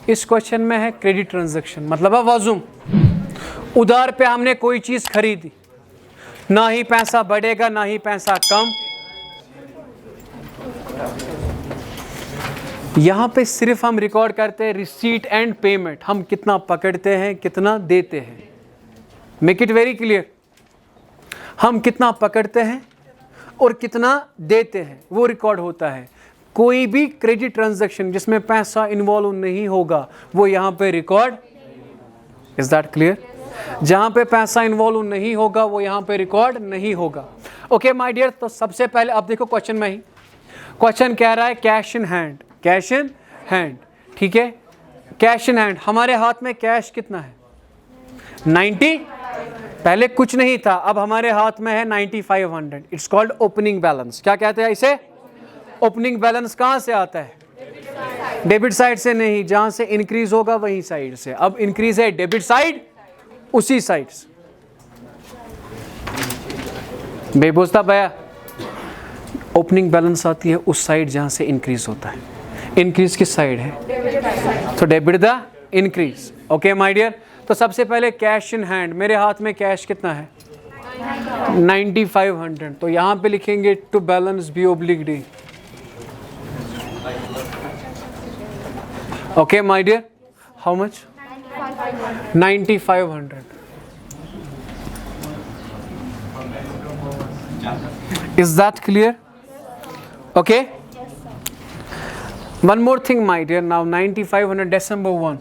इस क्वेश्चन में है क्रेडिट ट्रांजैक्शन, मतलब है वज़ूम। उधार पे हमने कोई चीज़ खरीदी, ना ही पैसा बढ़ेगा ना ही पैसा कम। यहाँ पे सिर्फ हम रिकॉर्ड करते हैं रिसीट एंड पेमेंट, हम कितना पकड़ते हैं कितना देते हैं। मेक इट वेरी क्लियर, हम कितना पकड़ते हैं और कितना देते हैं वो रिकॉर्ड होता है। कोई भी क्रेडिट ट्रांजैक्शन जिसमें पैसा इन्वॉल्व नहीं होगा वो यहाँ पे रिकॉर्ड, इज दैट क्लियर? जहाँ पे पैसा इन्वॉल्व नहीं होगा वो यहाँ पे रिकॉर्ड नहीं होगा। ओके माय डियर, तो सबसे पहले आप देखो क्वेश्चन में ही, क्वेश्चन कह रहा है cash in hand, cash in hand, ठीक है। कैश इन हैंड, हमारे हाथ में कैश कितना है? 90। पहले कुछ नहीं था, अब हमारे हाथ में है 9500। It's called opening balance. क्या कहते हैं इसे? Opening balance. कहाँ से आता है? डेबिट साइड से नहीं, जहां से इंक्रीज होगा वही साइड से। अब इंक्रीज है डेबिट साइड, उसी साइड से। बेबूझता भैया, ओपनिंग बैलेंस आती है उस साइड जहां से इंक्रीज होता है। इंक्रीज किस साइड है? तो debit the increase. Okay my dear, तो सबसे पहले कैश इन हैंड, मेरे हाथ में कैश कितना है? 9500। तो यहां पे लिखेंगे to balance b oblique d. Okay my dear, how much? 9500। Is that clear? Okay. One more thing, my dear. Now 9500 December 1.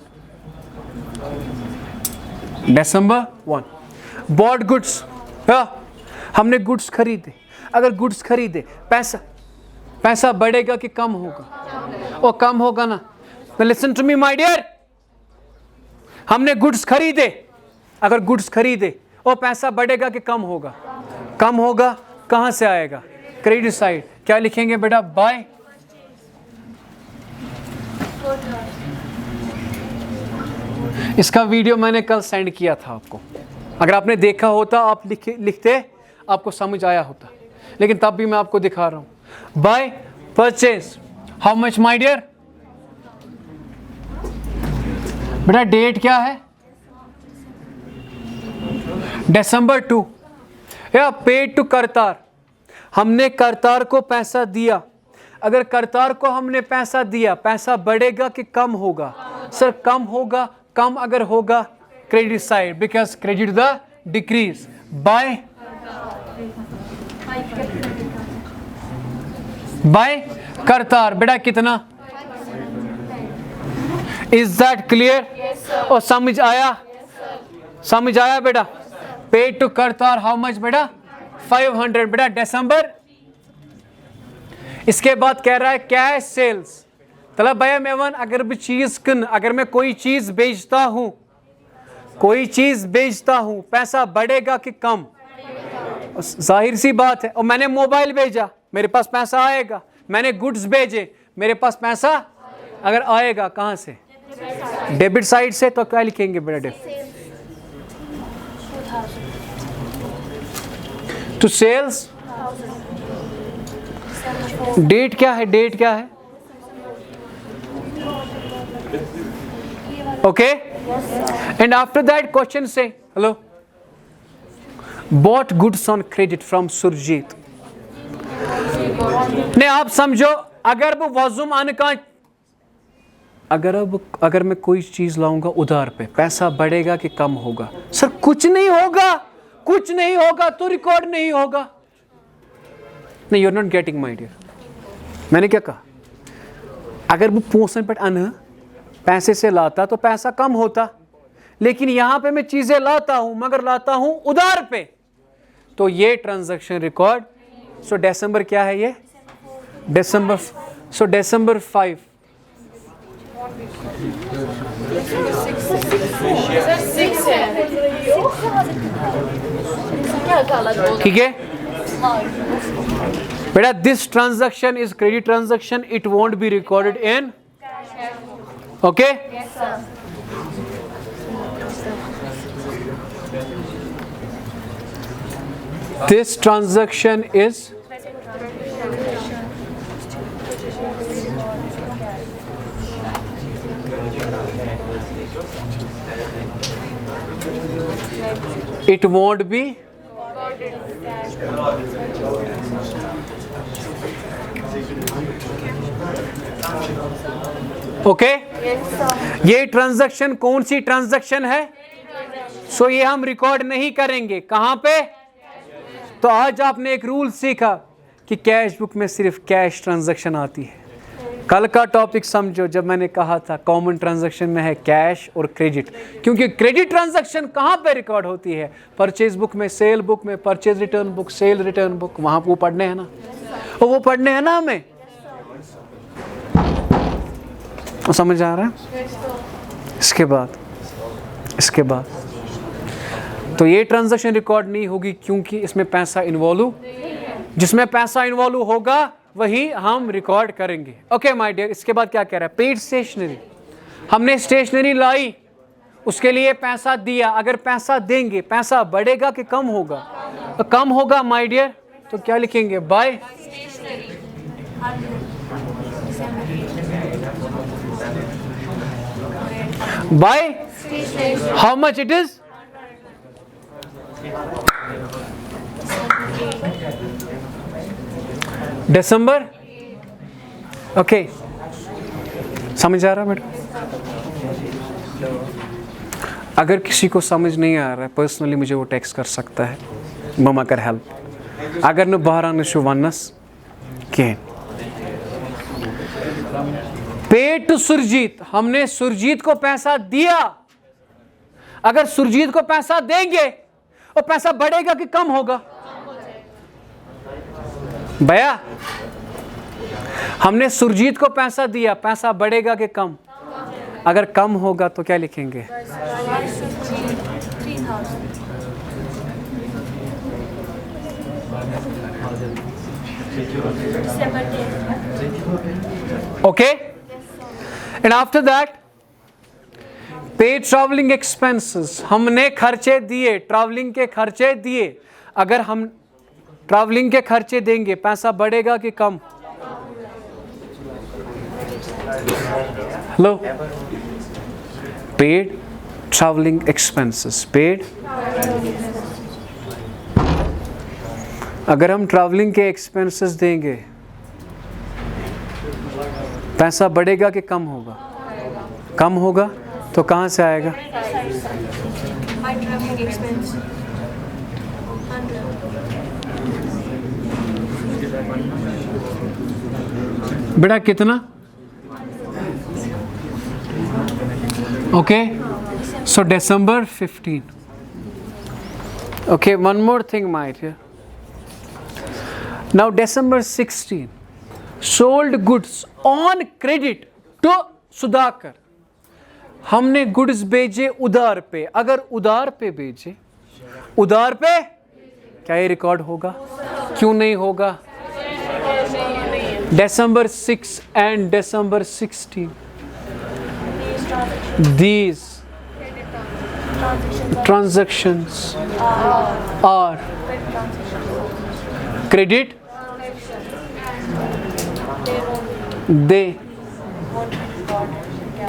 December 1. Bought goods. हमने गुड्स खरीदे। अगर गुड्स खरीदे, पैसा बढ़ेगा कि कम होगा? वो कम होगा ना। Listen to me my dear, हमने गुड्स खरीदे, अगर गुड्स खरीदे वो पैसा बढ़ेगा कि कम होगा? कम होगा। कहां से आएगा? Credit side. क्या लिखेंगे बेटा? बाय। इसका वीडियो मैंने कल सेंड किया था आपको, अगर आपने देखा होता आप लिखते आपको समझ आया होता, लेकिन तब भी मैं आपको दिखा रहा हूं। By purchase, how much my dear? बेटा डेट क्या है? December 2। या पेड टू करतार, हमने करतार को पैसा दिया। अगर करतार को हमने पैसा दिया, पैसा बढ़ेगा कि कम होगा? सर कम होगा। कम अगर होगा credit side, because credit the decrease. By Kartar, बेटा कितना? Is that clear? और समझ आया? समझ आया बेटा? Paid to Kartar how much बेटा? 500 बेटा December। इसके बाद कह रहा है कैश सेल्स, मतलब भैया मेवन अगर भी चीज अगर मैं कोई चीज बेचता हूं, पैसा बढ़ेगा कि कम? जाहिर सी बात है। और मैंने मोबाइल भेजा, मेरे पास पैसा आएगा। मैंने गुड्स भेजे, मेरे पास पैसा अगर आएगा कहां से? डेबिट साइड से। तो क्या लिखेंगे बेटा? Debit to sales. डेट क्या है? डेट क्या है? Okay, and after that question से hello, bought goods on credit from Surjit. ने आप समझो, अगर वो वज़ूम आने का, अगर मैं कोई चीज लाऊंगा उधार पे, पैसा बढ़ेगा कि कम होगा? सर कुछ नहीं होगा, कुछ नहीं होगा तो रिकॉर्ड नहीं होगा। नहीं, you are not getting my dear. मैंने क्या कहा? अगर वो पोसन पे पैसे से लाता तो पैसा कम होता, लेकिन यहां पे मैं चीजें लाता हूं मगर लाता हूं उधार पे, तो ये ट्रांजैक्शन रिकॉर्ड। सो December क्या है ये? December। सो December 5। ठीक है बेटा, this transaction is credit transaction, it won't be recorded in. Okay, this transaction is It won't be okay. ये ट्रांजैक्शन कौन सी ट्रांजैक्शन है? सो ये हम रिकॉर्ड नहीं करेंगे। कहां पे? तो आज आपने एक रूल सीखा कि कैश बुक में सिर्फ कैश ट्रांजैक्शन आती है। कल का टॉपिक समझो, जब मैंने कहा था कॉमन ट्रांजैक्शन में है कैश और क्रेडिट, क्योंकि क्रेडिट ट्रांजैक्शन कहां पे रिकॉर्ड होती है? परचेज बुक में, सेल बुक में, purchase return book, cell return book, वहां वो पढ़ने हैं ना, वो पढ़ने हैं ना हमें। समझ आ रहा है? इसके बाद तो ये ट्रांजैक्शन रिकॉर्ड नहीं होगी क्योंकि इसमें पैसा इन्वॉल्व, जिसमें पैसा इन्वॉल्व होगा वही हम रिकॉर्ड करेंगे। Okay my dear. इसके बाद क्या कह रहा है? पेड स्टेशनरी, हमने स्टेशनरी लाई, उसके लिए पैसा दिया। अगर पैसा देंगे, पैसा बढ़ेगा कि कम होगा? तो कम होगा माय डियर। तो क्या लिखेंगे? By by how much it is? December. Okay, समझ आ रहा है बेटा? अगर किसी को समझ नहीं आ रहा है, पर्सनली मुझे वो टेक्स्ट कर सकता है, ममा कर हेल्प। अगर न बहरान शु वनस के पेड टू सुरजीत, हमने सुरजीत को पैसा दिया। अगर सुरजीत को पैसा देंगे और पैसा बढ़ेगा कि कम होगा? भैया, हमने सुरजीत को पैसा दिया, पैसा बढ़ेगा कि कम? अगर कम होगा तो क्या लिखेंगे? ओके। एंड आफ्टर दैट पे ट्रैवलिंग एक्सपेंसेस, हमने खर्चे दिए, ट्रैवलिंग के खर्चे दिए। अगर हम ट्रैवलिंग के खर्चे देंगे, पैसा बढ़ेगा कि कम? लो, पेड ट्रैवलिंग एक्सपेंसेस, पेड। अगर हम ट्रैवलिंग के एक्सपेंसेस देंगे, पैसा बढ़ेगा कि कम होगा? कम होगा। तो कहां से आएगा? बेटा कितना? Okay, so December 15. Okay, one more thing, my dear. Now December 16, sold goods on credit to Sudhakar. हमने गुड्स बेचे उधार पे। अगर उधार पे बेचे, उधार पे, क्या ये रिकॉर्ड होगा? क्यों नहीं होगा? December 6 and December 16, these transactions are credit, they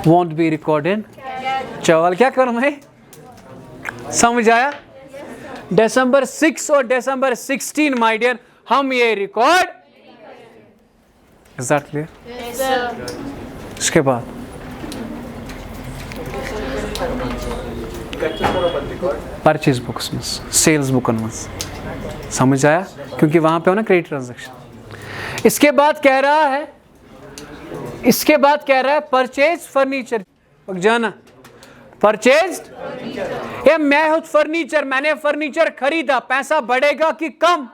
won't be recorded। चावल क्या करूं मैं? समझ आया? December 6 और December 16 माय डियर, हम ये record. Is that clear? Yes, sir. इसके बाद परचेज बुक्स में, सेल्स बुक में। समझ आया? क्योंकि वहां पे हो ना क्रेडिट ट्रांजैक्शन। इसके बाद कह रहा है परचेज फर्नीचर। जाना परचेज, ये मैं हूं फर्नीचर, मैंने फर्नीचर खरीदा, पैसा बढ़ेगा कि कम?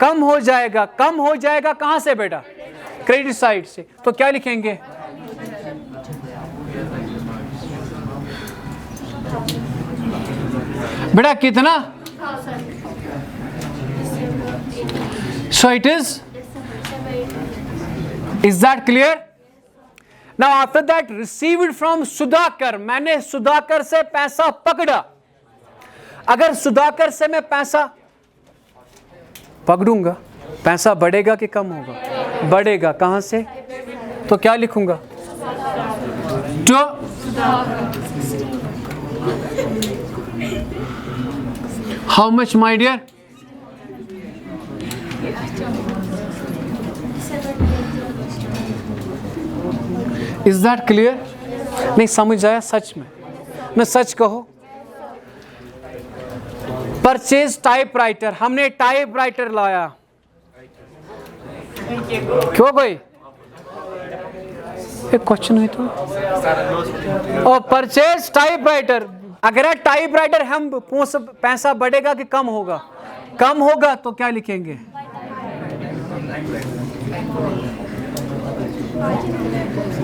कम हो जाएगा। कम हो जाएगा कहां से बेटा? क्रेडिट साइड से। तो क्या लिखेंगे? बेटा कितना? So it is that clear? Now after that, received from Sudhakar, मैंने सुधाकर से पैसा पकड़ा। अगर सुधाकर से मैं पैसा पकड़ूंगा, पैसा बढ़ेगा कि कम होगा? बढ़ेगा। कहां से? तो क्या लिखूंगा? How much my dear? Is that clear? नहीं समझ आया सच में? मैं सच कहो, परचेज टाइपराइटर, हमने टाइपराइटर लाया, क्यों भाई? एक क्वेश्चन है तो, और परचेज टाइपराइटर, अगर टाइपराइटर हम पैसा बढ़ेगा कि कम होगा? कम होगा तो क्या लिखेंगे?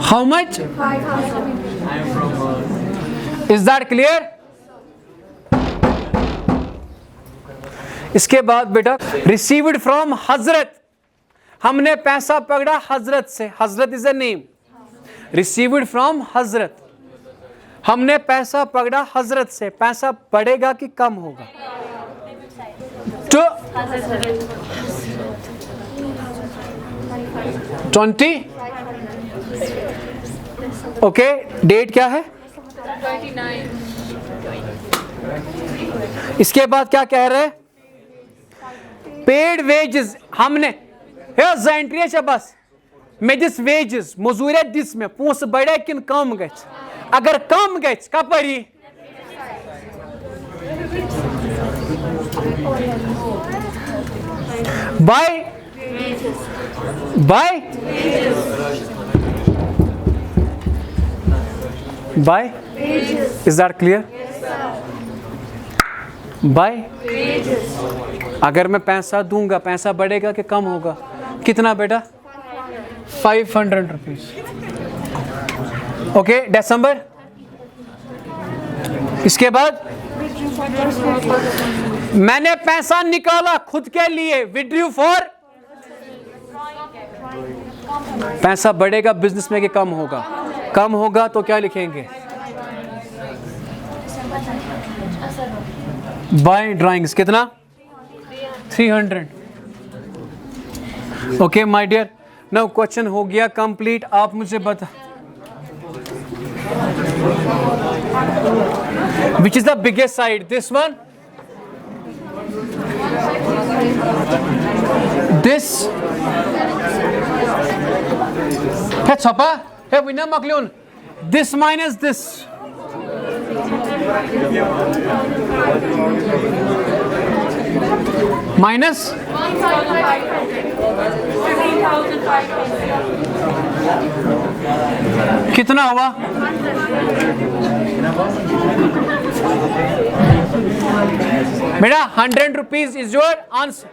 How much? Is that clear? इसके बाद बेटा रिसीव्ड फ्रॉम हजरत, हमने पैसा पकड़ा हजरत से, हजरत is a name, received from हजरत, हमने पैसा पकड़ा हजरत से, पैसा बढ़ेगा कि कम होगा? तो 20, ओके, डेट क्या है? 29. इसके बाद क्या कह रहे हैं? पेड वेजेस, हमने एंट्री बस मे दिस वेजेस, मजूर दिस में, पोस बढ़े कि कम गए? अगर कम गए कपरी? Bye bye bye, is that clear? Bye, अगर मैं पैसा दूंगा पैसा बढ़ेगा कि कम होगा? कितना बेटा? 500 रुपीज। ओके, दिसंबर। इसके बाद मैंने पैसा निकाला खुद के लिए, विड्रू फॉर, पैसा बढ़ेगा बिजनेस में कि कम होगा? कम होगा तो क्या लिखेंगे? बाय ड्राइंग्स कितना? 300। Okay my dear, now question हो गया कंप्लीट। आप मुझे बता, which is the biggest side? This one, this, है छपा है विना मकलून, दिस माइनस दिस, माइनस 15,500. कितना हुआ? बेटा 100 रुपीज इज योर आंसर।